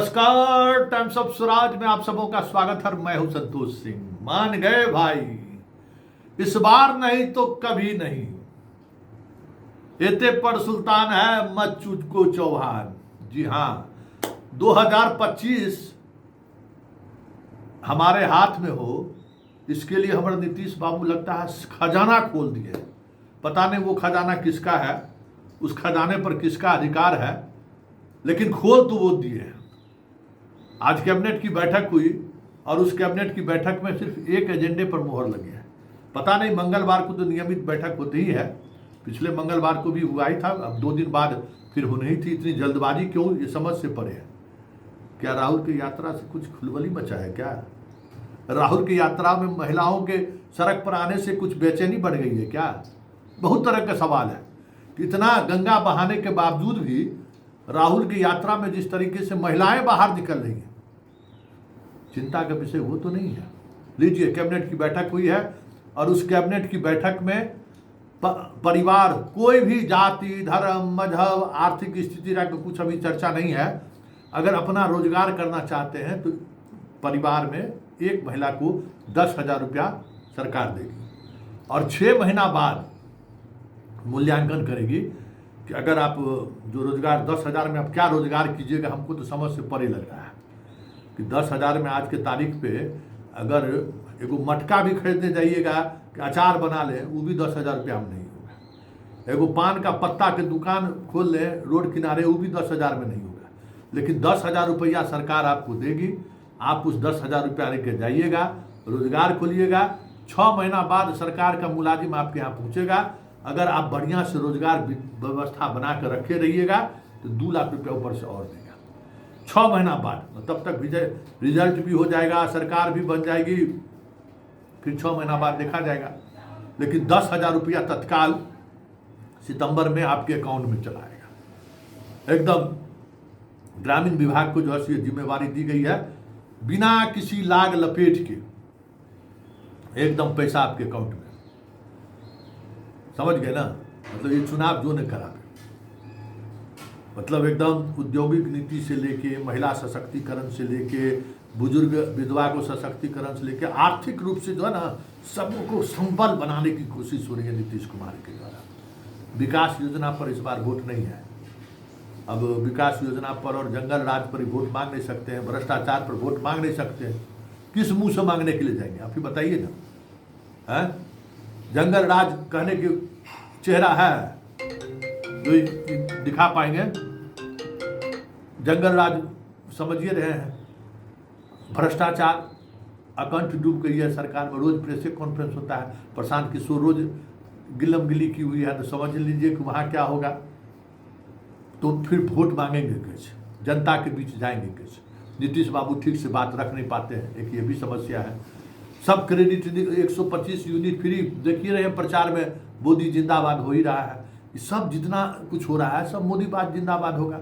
नमस्कार, times of Swaraj में आप सबों का स्वागत है। मैं हूं संतोष सिंह। मान गए भाई, इस बार नहीं तो कभी नहीं। एते पर सुल्तान है मत चुटको चौहान। जी हां, 2025 हमारे हाथ में हो, इसके लिए हमारे नीतीश बाबू लगता है खजाना खोल दिए। पता नहीं वो खजाना किसका है, उस खजाने पर किसका अधिकार है, लेकिन खोल तो वो दिए हैं। आज कैबिनेट की बैठक हुई और उस कैबिनेट की बैठक में सिर्फ एक एजेंडे पर मोहर लगी है। पता नहीं, मंगलवार को तो नियमित बैठक होती ही है, पिछले मंगलवार को भी हुआ ही था, अब 2 दिन बाद फिर होनी ही थी। इतनी जल्दबाजी क्यों, ये समझ से परे है। क्या राहुल की यात्रा से कुछ खुलबली मचा है क्या? राहुल की यात्रा में महिलाओं के सड़क पर आने से कुछ बेचैनी बढ़ गई है क्या? बहुत तरह का सवाल है। इतना गंगा बहाने के बावजूद भी राहुल की यात्रा में जिस तरीके से महिलाएं बाहर निकल रही हैं, चिंता का विषय वो तो नहीं है। लीजिए, कैबिनेट की बैठक हुई है और उस कैबिनेट की बैठक में परिवार, कोई भी जाति, धर्म, मजहब, आर्थिक स्थिति का कुछ अभी चर्चा नहीं है। अगर अपना रोजगार करना चाहते हैं तो परिवार में एक महिला को 10,000 रुपया सरकार देगी और 6 महीना बाद मूल्यांकन करेगी कि अगर आप जो रोजगार 10,000 में आप क्या रोजगार कीजिएगा। हमको तो समझ से परे लग रहा है कि 10,000 में आज के तारीख पे अगर एगो मटका भी खरीदने जाइएगा कि अचार बना लें, वो भी 10,000 रुपया में नहीं होगा। एगो पान का पत्ता के दुकान खोल लें रोड किनारे, वो भी 10,000 में नहीं होगा। लेकिन 10,000 रुपया सरकार आपको देगी, आप उस 10,000 रुपया लेके जाइएगा, रोजगार खोलिएगा। 6 महीना बाद सरकार का मुलाजिम आपके यहाँ पहुँचेगा। अगर आप बढ़िया से रोजगार व्यवस्था बना कर रखे रहिएगा तो 2 लाख रुपया ऊपर से और देगा 6 महीना बाद। तब तक रिजल्ट भी हो जाएगा, सरकार भी बन जाएगी, फिर 6 महीना बाद देखा जाएगा। लेकिन 10,000 रुपया तत्काल सितंबर में आपके अकाउंट में चला आएगा। एकदम ग्रामीण विभाग को जो है जिम्मेवारी दी गई है, बिना किसी लाग लपेट के एकदम पैसा आपके अकाउंट में। समझ गए ना? मतलब ये चुनाव जो ने करा, मतलब एकदम औद्योगिक नीति से लेके महिला सशक्तिकरण से लेके बुजुर्ग विधवा को सशक्तिकरण से लेके आर्थिक रूप से जो है ना सबको संबल बनाने की कोशिश हो रही है नीतीश कुमार के द्वारा। विकास योजना पर इस बार वोट नहीं है। अब विकास योजना पर और जंगल राज पर वोट मांग नहीं सकते हैं, भ्रष्टाचार पर वोट मांग नहीं सकते हैं। किस मुंह से मांगने के लिए जाएंगे आप ही बताइए ना? है जंगल राज कहने के चेहरा है जो दिखा पाएंगे? जंगल राज समझिए रहे हैं। भ्रष्टाचार अकंठ डूब गई है सरकार में। रोज प्रेस कॉन्फ्रेंस होता है, प्रशांत किशोर रोज गिल्लम गिली की हुई है, तो समझ लीजिए कि वहाँ क्या होगा। तो फिर वोट मांगेंगे कैसे, जनता के बीच जाएंगे कैसे? नीतीश बाबू ठीक से बात रख नहीं पाते हैं, एक ये भी समस्या है। सब क्रेडिट 125 यूनिट फ्री देखिए रहे प्रचार में, मोदी जिंदाबाद हो ही रहा है। सब जितना कुछ हो रहा है सब मोदी बात जिंदाबाद होगा,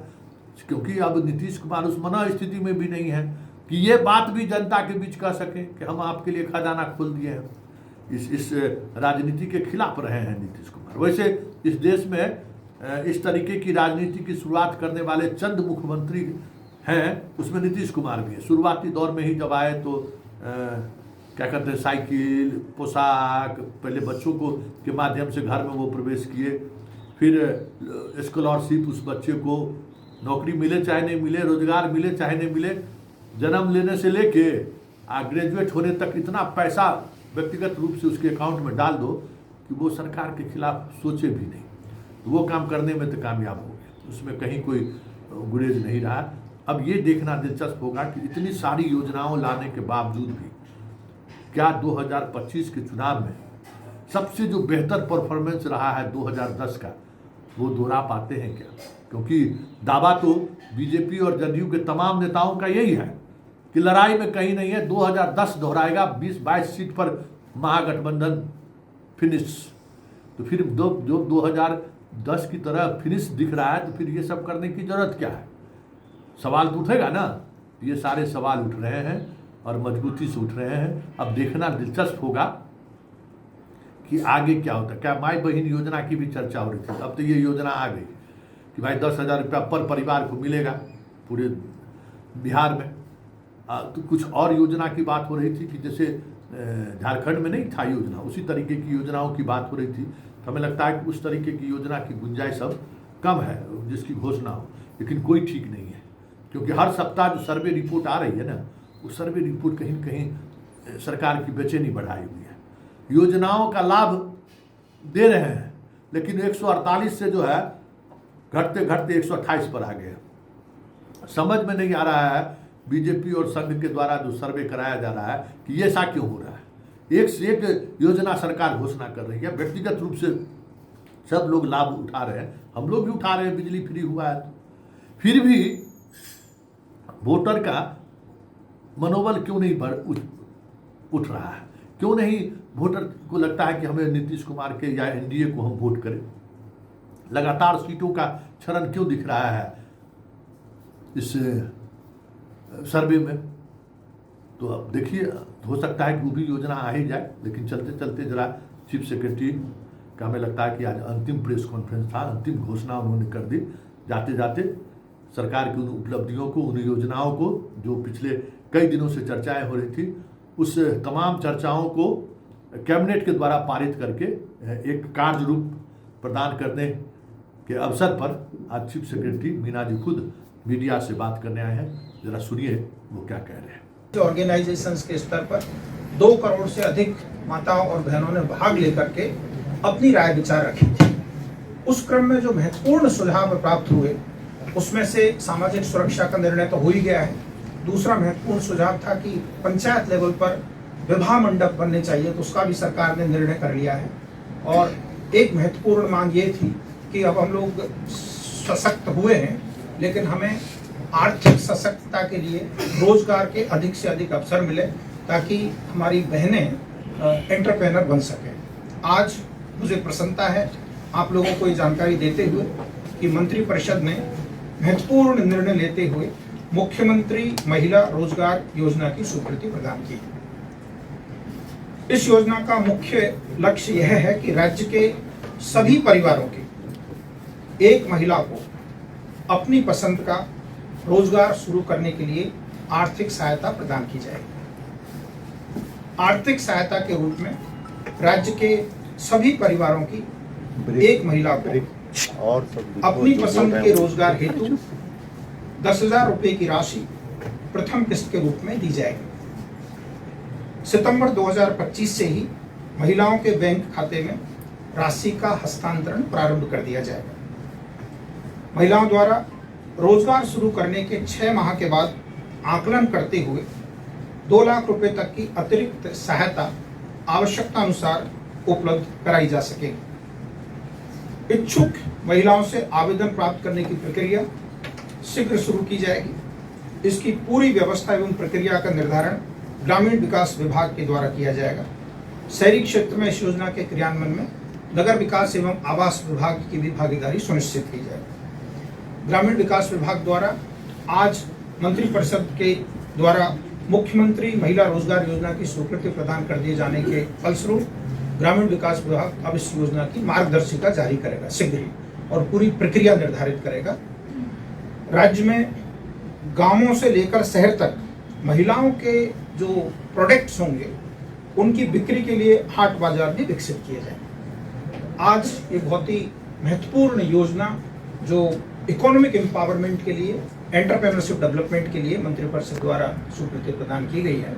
क्योंकि अब नीतीश कुमार उस मना स्थिति में भी नहीं है कि ये बात भी जनता के बीच कह सके कि हम आपके लिए खजाना खोल दिए हैं। इस राजनीति के खिलाफ रहे हैं नीतीश कुमार। वैसे इस देश में इस तरीके की राजनीति की शुरुआत करने वाले चंद मुख्यमंत्री हैं, उसमें नीतीश कुमार भी है। शुरुआती दौर में ही जब आए तो क्या कहते हैं, साइकिल, पोशाक, पहले बच्चों को के माध्यम से घर में वो प्रवेश किए, फिर स्कॉलरशिप उस बच्चे को, नौकरी मिले चाहे नहीं मिले, रोजगार मिले चाहे नहीं मिले, जन्म लेने से लेके ग्रेजुएट होने तक इतना पैसा व्यक्तिगत रूप से उसके अकाउंट में डाल दो कि वो सरकार के खिलाफ सोचे भी नहीं। तो वो काम करने में तो कामयाब हो गए, उसमें कहीं कोई गुरेज नहीं रहा। अब ये देखना दिलचस्प होगा कि इतनी सारी योजनाओं लाने के बावजूद भी क्या 2025 के चुनाव में सबसे जो बेहतर परफॉर्मेंस रहा है 2010 का, वो दोहरा पाते हैं क्या? क्योंकि दावा तो बीजेपी और जदयू के तमाम नेताओं का यही है कि लड़ाई में कहीं नहीं है, 2010 दोहराएगा, 20-22 सीट पर महागठबंधन फिनिश। तो फिर जो 2010 की तरह फिनिश दिख रहा है, तो फिर ये सब करने की जरूरत क्या है? सवाल तो उठेगा ना। ये सारे सवाल उठ रहे हैं और मजबूती से उठ रहे हैं। अब देखना दिलचस्प होगा कि आगे क्या होता है। क्या माई बहन योजना की भी चर्चा हो रही थी, अब तो ये योजना आ गई कि भाई 10,000 रुपया पर परिवार को मिलेगा पूरे बिहार में तो कुछ और योजना की बात हो रही थी कि जैसे झारखंड में नहीं था योजना, उसी तरीके की योजनाओं की बात हो रही थी। तो हमें लगता है कि उस तरीके की योजना की गुंजाइश अब कम है जिसकी घोषणा हो, लेकिन कोई ठीक नहीं है, क्योंकि हर सप्ताह जो सर्वे रिपोर्ट आ रही है ना, वो सर्वे रिपोर्ट कहीं न कहीं सरकार की बेचैनी बढ़ाई हुई है। योजनाओं का लाभ दे रहे हैं, लेकिन 148 से जो है घटते घटते 128 पर आ गए। समझ में नहीं आ रहा है बीजेपी और संघ के द्वारा जो सर्वे कराया जा रहा है कि ये ऐसा क्यों हो रहा है। एक से एक योजना सरकार घोषणा कर रही है, व्यक्तिगत रूप से सब लोग लाभ उठा रहे हैं, हम लोग भी उठा रहे हैं, बिजली फ्री हुआ है। फिर भी वोटर का मनोबल क्यों नहीं उठ रहा है? क्यों नहीं वोटर को लगता है कि हमें नीतीश कुमार के या एनडीए को हम वोट करें? लगातार सीटों का क्षरण क्यों दिख रहा है इस सर्वे में? तो अब देखिए, हो सकता है कि वो भी योजना आ ही जाए, लेकिन चलते चलते जरा चीफ सेक्रेटरी का हमें लगता है कि आज अंतिम प्रेस कॉन्फ्रेंस था, अंतिम घोषणा उन्होंने कर दी। जाते जाते सरकार की उन उपलब्धियों को, उन योजनाओं को जो पिछले कई दिनों से चर्चाएं हो रही थी, उस तमाम चर्चाओं को कैबिनेट के द्वारा पारित करके एक कार्य रूप प्रदान करने के अवसर पर आज चीफ सेक्रेटरी मीना जी खुद मीडिया से बात करने आए हैं। जरा सुनिए वो क्या कह रहे हैं। ऑर्गेनाइजेशंस के स्तर पर 2 करोड़ से अधिक माताओं और बहनों ने भाग लेकर के अपनी राय विचार रखी थी। उस क्रम में जो महत्वपूर्ण सुझाव प्राप्त हुए, उसमें से सामाजिक सुरक्षा का निर्णय तो हो ही गया है। दूसरा महत्वपूर्ण सुझाव था कि पंचायत लेवल पर विवाह मंडप बनने चाहिए, तो उसका भी सरकार ने निर्णय कर लिया है। और एक महत्वपूर्ण मांग ये थी कि अब हम लोग सशक्त हुए हैं, लेकिन हमें आर्थिक सशक्तता के लिए रोजगार के अधिक से अधिक अवसर मिले, ताकि हमारी बहनें एंटरप्रेनर बन सकें। आज मुझे प्रसन्नता है आप लोगों को ये जानकारी देते हुए कि मंत्रिपरिषद ने महत्वपूर्ण निर्णय लेते हुए मुख्यमंत्री महिला रोजगार योजना की स्वीकृति प्रदान की। इस योजना का मुख्य लक्ष्य यह है कि राज्य के सभी परिवारों की एक महिला को अपनी पसंद का रोजगार शुरू करने के लिए आर्थिक सहायता प्रदान की जाएगी। आर्थिक सहायता के रूप में राज्य के सभी परिवारों की एक महिला को अपनी पसंद के रोजगार हेतु 10,000 रुपए की राशि प्रथम किस्त के रूप में दी जाएगी। सितंबर 2025 से ही महिलाओं के बैंक खाते में राशि का हस्तांतरण प्रारंभ कर दिया जाएगा। महिलाओं द्वारा रोजगार शुरू करने के 6 माह के बाद आकलन करते हुए 2 लाख रुपए तक की अतिरिक्त सहायता आवश्यकता अनुसार उपलब्ध कराई जा सकेगी। इच्छुक महिलाओं से आवेदन प्राप्त करने की प्रक्रिया शीघ्र शुरू की जाएगी। इसकी पूरी व्यवस्था एवं प्रक्रिया का निर्धारण ग्रामीण विकास विभाग के द्वारा किया जाएगा। शहरी क्षेत्र में इस योजना के क्रियान्वयन में नगर विकास एवं आवास विभाग की भी भागीदारी सुनिश्चित की जाएगी। ग्रामीण विकास विभाग द्वारा आज मंत्रिपरिषद के द्वारा मुख्यमंत्री महिला रोजगार योजना की स्वीकृति प्रदान कर दिए जाने के फलस्वरूप ग्रामीण विकास विभाग अब इस योजना की मार्गदर्शिका जारी करेगा शीघ्र ही, और पूरी प्रक्रिया निर्धारित करेगा। राज्य में गांवों से लेकर शहर तक महिलाओं के जो प्रोडक्ट्स होंगे, उनकी बिक्री के लिए हाट बाजार भी विकसित किए जाएंगे। आज ये बहुत ही महत्वपूर्ण योजना जो इकोनॉमिक एम्पावरमेंट के लिए, एंटरप्रेन्योरशिप डेवलपमेंट के लिए मंत्रिपरिषद द्वारा स्वीकृति प्रदान की गई है।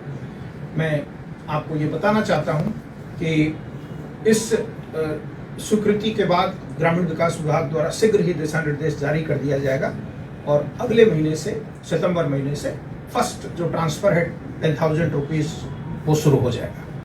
मैं आपको ये बताना चाहता हूँ कि इस स्वीकृति के बाद ग्रामीण विकास विभाग द्वारा शीघ्र ही दिशा निर्देश जारी कर दिया जाएगा, और अगले महीने से, सितंबर महीने से फर्स्ट जो ट्रांसफर है 10,000 रुपीज वो शुरू हो जाएगा।